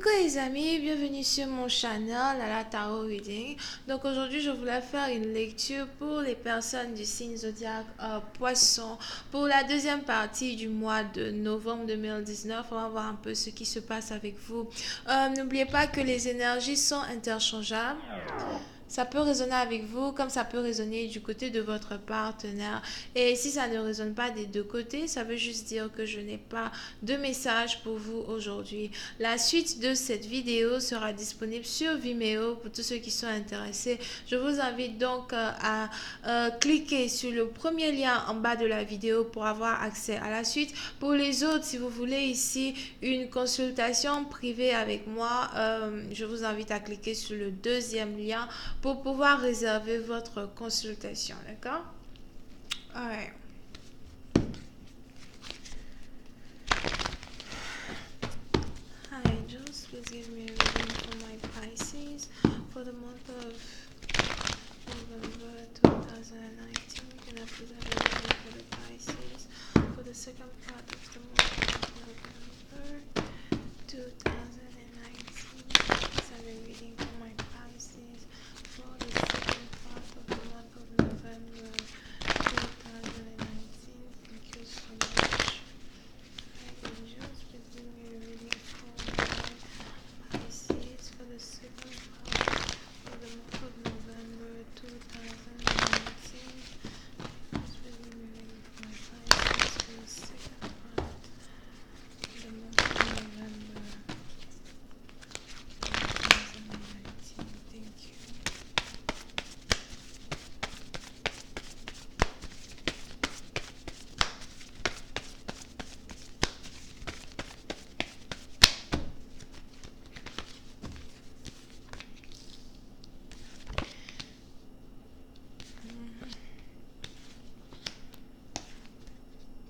Coucou les amis, bienvenue sur mon channel la Tarot Reading. Donc aujourd'hui je voulais faire une lecture pour les personnes du signe zodiaque Poisson pour la deuxième partie du mois de novembre 2019. On va voir un peu ce qui se passe avec vous. N'oubliez pas que les énergies sont interchangeables. Ça peut résonner avec vous comme ça peut résonner du côté de votre partenaire. Et si ça ne résonne pas des deux côtés, ça veut juste dire que je n'ai pas de message pour vous aujourd'hui. La suite de cette vidéo sera disponible sur Vimeo pour tous ceux qui sont intéressés. Je vous invite donc à cliquer sur le premier lien en bas de la vidéo pour avoir accès à la suite. Pour les autres, si vous voulez ici une consultation privée avec moi, je vous invite à cliquer sur le deuxième lien pour pouvoir réserver votre consultation, d'accord? Alright. Hi angels, please give me a reading for my Pisces for the month of November 2019. Can I please have a reading for the Pisces for the second part of the month of November 2019? Please have a reading for my Pisces for the second part of the month of November 2019. Thank you so much. Hi angels, please give me a reading for my Pisces for the second part of the month of November 2019. Please give me a reading for my Pisces for the second part of the month of November 2019. Thank you.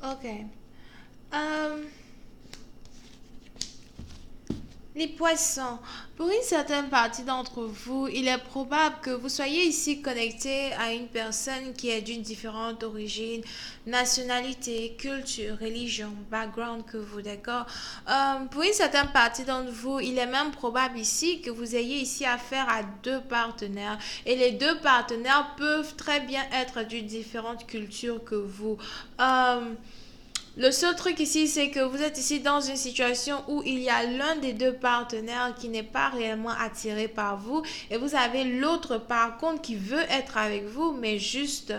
Ok. Les poissons, pour une certaine partie d'entre vous, il est probable que vous soyez ici connecté à une personne qui est d'une différente origine, nationalité, culture, religion, background que vous, d'accord? Pour une certaine partie d'entre vous, il est même probable ici que vous ayez ici affaire à deux partenaires et les deux partenaires peuvent très bien être d'une différente culture que vous. Le seul truc ici, c'est que vous êtes ici dans une situation où il y a l'un des deux partenaires qui n'est pas réellement attiré par vous et vous avez l'autre par contre qui veut être avec vous, mais juste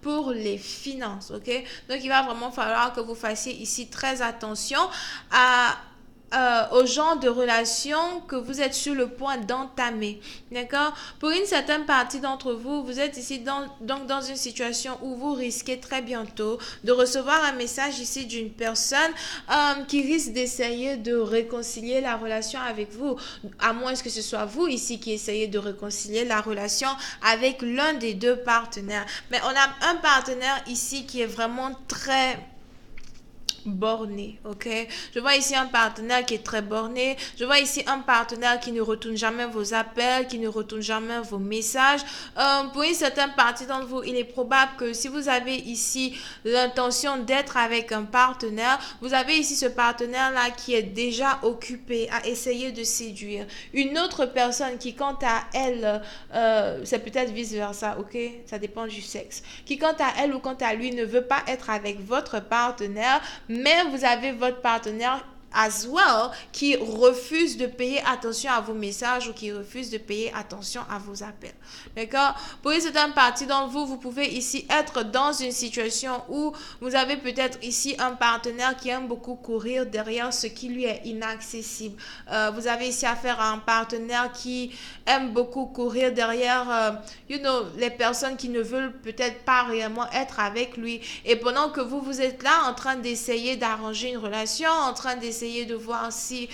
pour les finances, ok? Donc, il va vraiment falloir que vous fassiez ici très attention au genre de relation que vous êtes sur le point d'entamer. D'accord? Pour une certaine partie d'entre vous, vous êtes ici donc dans une situation où vous risquez très bientôt de recevoir un message ici d'une personne qui risque d'essayer de réconcilier la relation avec vous. À moins que ce soit vous ici qui essayez de réconcilier la relation avec l'un des deux partenaires. Mais on a un partenaire ici qui est vraiment très borné, ok? Je vois ici un partenaire qui est très borné. Je vois ici un partenaire qui ne retourne jamais vos appels, qui ne retourne jamais vos messages. Pour une certaine partie d'entre vous, il est probable que si vous avez ici l'intention d'être avec un partenaire, vous avez ici ce partenaire-là qui est déjà occupé à essayer de séduire une autre personne qui, quant à elle, c'est peut-être vice-versa, ok? Ça dépend du sexe. Qui, quant à elle ou quant à lui, ne veut pas être avec votre partenaire, mais vous avez votre partenaire as well qui refuse de payer attention à vos messages ou qui refuse de payer attention à vos appels. D'accord? Pour une certaine partie d'entre vous, vous pouvez ici être dans une situation où vous avez peut-être ici un partenaire qui aime beaucoup courir derrière ce qui lui est inaccessible. Vous avez ici affaire à un partenaire qui aime beaucoup courir derrière, les personnes qui ne veulent peut-être pas réellement être avec lui. Et pendant que vous êtes là en train d'essayer d'arranger une relation, en train d'essayer de voir si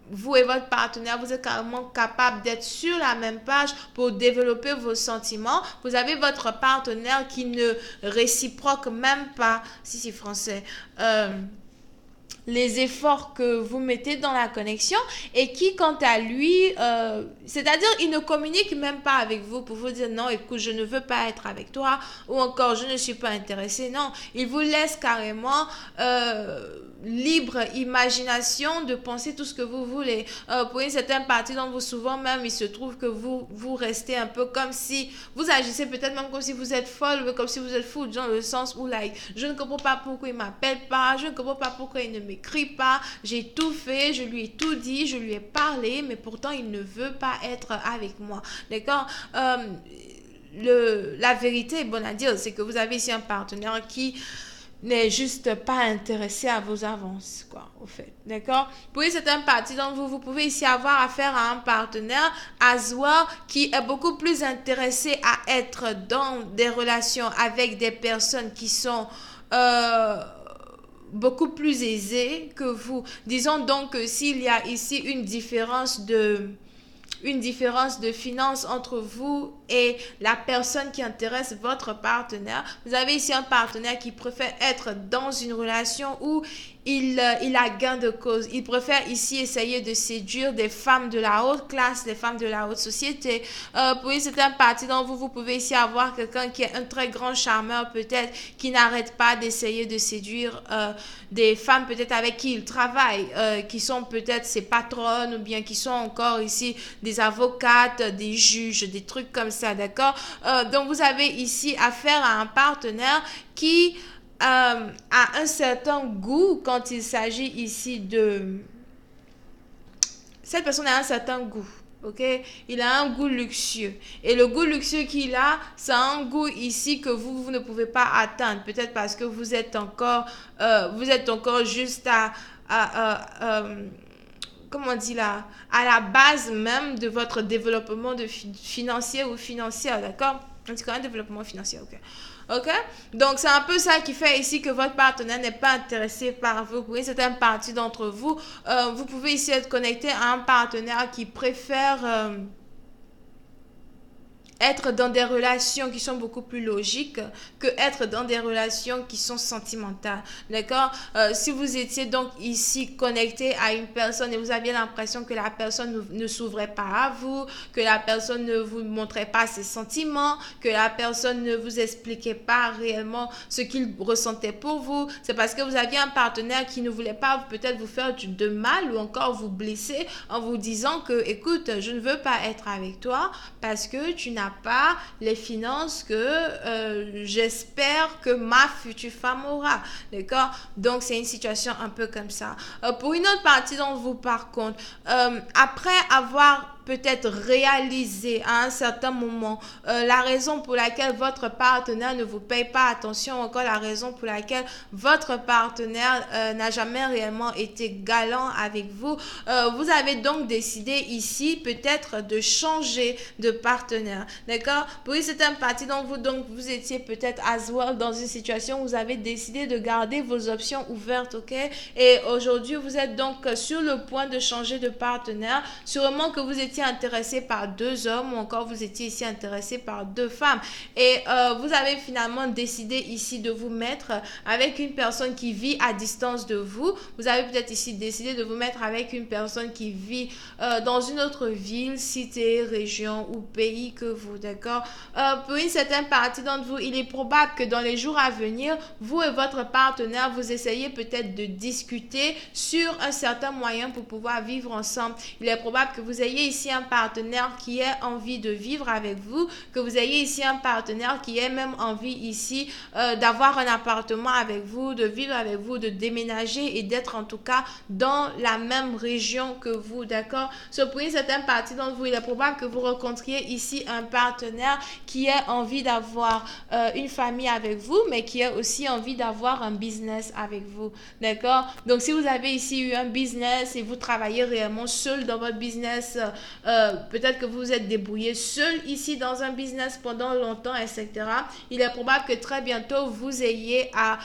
vous et votre partenaire, vous êtes carrément capable d'être sur la même page pour développer vos sentiments. Vous avez votre partenaire qui ne réciproque même pas, si c'est français, les efforts que vous mettez dans la connexion et qui, quant à lui, c'est-à-dire, il ne communique même pas avec vous pour vous dire non, écoute, je ne veux pas être avec toi ou encore je ne suis pas intéressé. Non, il vous laisse carrément libre imagination de penser tout ce que vous voulez. Pour une certaine partie d'entre vous, souvent même, il se trouve que vous restez un peu comme si vous agissez peut-être même comme si vous êtes folle ou comme si vous êtes fou, dans le sens où like, je ne comprends pas pourquoi il m'appelle pas, je ne comprends pas pourquoi il ne m'écrit pas, j'ai tout fait, je lui ai tout dit, je lui ai parlé, mais pourtant il ne veut pas être avec moi. D'accord? La vérité est bonne à dire, c'est que vous avez ici un partenaire qui n'est juste pas intéressé à vos avances, quoi, au fait, d'accord? Pour une certaine partie d'entre vous, vous pouvez ici avoir affaire à un partenaire, Aswa, qui est beaucoup plus intéressé à être dans des relations avec des personnes qui sont beaucoup plus aisées que vous. Disons donc que s'il y a ici une différence de finances entre vous et la personne qui intéresse votre partenaire. Vous avez ici un partenaire qui préfère être dans une relation où il a gain de cause. Il préfère ici essayer de séduire des femmes de la haute classe, des femmes de la haute société. Pour une certaine partie d'entre vous, vous pouvez ici avoir quelqu'un qui est un très grand charmeur peut-être, qui n'arrête pas d'essayer de séduire des femmes peut-être avec qui il travaille, qui sont peut-être ses patronnes ou bien qui sont encore ici des avocates, des juges, des trucs comme ça, d'accord? Donc vous avez ici affaire à un partenaire qui a un certain goût quand il s'agit ici de... Cette personne a un certain goût. Ok, il a un goût luxueux et le goût luxueux qu'il a, c'est un goût ici que vous ne pouvez pas atteindre, peut-être parce que vous êtes encore juste comment on dit là, à la base même de votre développement financier ou financière, d'accord? On dit quand même développement financier, ok. Ok? Donc, c'est un peu ça qui fait ici que votre partenaire n'est pas intéressé par vous. Pour une certaine partie d'entre vous, vous pouvez ici être connecté à un partenaire qui préfère... être dans des relations qui sont beaucoup plus logiques que être dans des relations qui sont sentimentales. D'accord? Si vous étiez donc ici connecté à une personne et vous aviez l'impression que la personne ne s'ouvrait pas à vous, que la personne ne vous montrait pas ses sentiments, que la personne ne vous expliquait pas réellement ce qu'il ressentait pour vous, c'est parce que vous aviez un partenaire qui ne voulait pas peut-être vous faire de mal ou encore vous blesser en vous disant que, écoute, je ne veux pas être avec toi parce que tu n'as pas les finances que j'espère que ma future femme aura. D'accord? Donc, c'est une situation un peu comme ça. Pour une autre partie d'entre vous, par contre, après avoir peut-être réalisé à un certain moment la raison pour laquelle votre partenaire ne vous paye pas attention, encore la raison pour laquelle votre partenaire n'a jamais réellement été galant avec vous. Vous avez donc décidé ici peut-être de changer de partenaire. D'accord? Pour une certaine partie d'entre vous, donc vous étiez peut-être as well dans une situation où vous avez décidé de garder vos options ouvertes, ok? Et aujourd'hui, vous êtes donc sur le point de changer de partenaire. Sûrement que vous étiez intéressé par deux hommes ou encore vous étiez ici intéressé par deux femmes et vous avez finalement décidé ici de vous mettre avec une personne qui vit à distance de vous. Vous avez peut-être ici décidé de vous mettre avec une personne qui vit dans une autre ville, cité, région ou pays que vous, d'accord? Pour une certaine partie d'entre vous, il est probable que dans les jours à venir, vous et votre partenaire, vous essayez peut-être de discuter sur un certain moyen pour pouvoir vivre ensemble. Il est probable que vous ayez ici un partenaire qui ait envie de vivre avec vous, que vous ayez ici un partenaire qui ait même envie ici d'avoir un appartement avec vous, de vivre avec vous, de déménager et d'être en tout cas dans la même région que vous, d'accord? Pour une certaine partie d'entre vous, il est probable que vous rencontriez ici un partenaire qui ait envie d'avoir une famille avec vous, mais qui ait aussi envie d'avoir un business avec vous, d'accord? Donc, si vous avez ici eu un business et vous travaillez réellement seul dans votre business, peut-être que vous vous êtes débrouillé seul ici dans un business pendant longtemps, etc. Il est probable que très bientôt, vous ayez à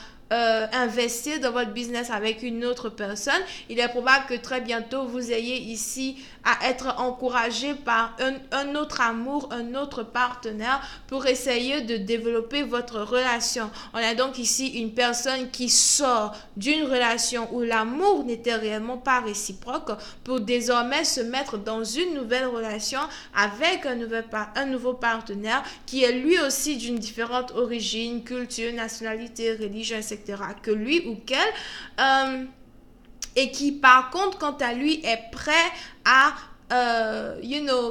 investir dans votre business avec une autre personne, il est probable que très bientôt vous ayez ici à être encouragé par un autre amour, un autre partenaire pour essayer de développer votre relation. On a donc ici une personne qui sort d'une relation où l'amour n'était réellement pas réciproque pour désormais se mettre dans une nouvelle relation avec un nouveau partenaire qui est lui aussi d'une différente origine, culture, nationalité, religion, etc. que lui ou qu'elle. Et qui par contre quant à lui est prêt à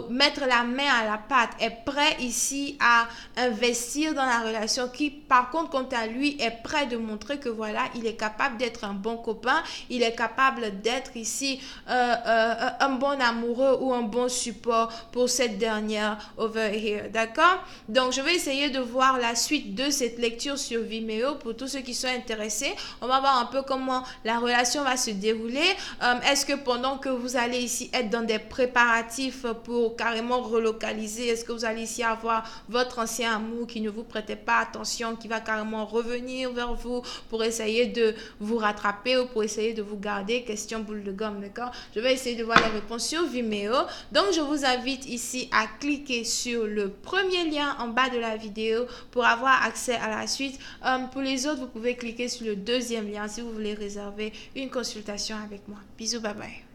mettre la main à la pâte, est prêt ici à investir dans la relation, qui par contre quant à lui est prêt de montrer que voilà, il est capable d'être un bon copain, il est capable d'être ici un bon amoureux ou un bon support pour cette dernière over here, d'accord? Donc je vais essayer de voir la suite de cette lecture sur Vimeo pour tous ceux qui sont intéressés. On va voir un peu comment la relation va se dérouler. Est-ce que pendant que vous allez ici être dans des préparatifs pour carrément relocaliser, est-ce que vous allez ici avoir votre ancien amour qui ne vous prêtait pas attention, qui va carrément revenir vers vous pour essayer de vous rattraper ou pour essayer de vous garder? Question boule de gomme, d'accord? Je vais essayer de voir les réponses sur Vimeo. Donc je vous invite ici à cliquer sur le premier lien en bas de la vidéo pour avoir accès à la suite. Pour les autres, vous pouvez cliquer sur le deuxième lien si vous voulez réserver une consultation avec moi. Bisous, bye bye.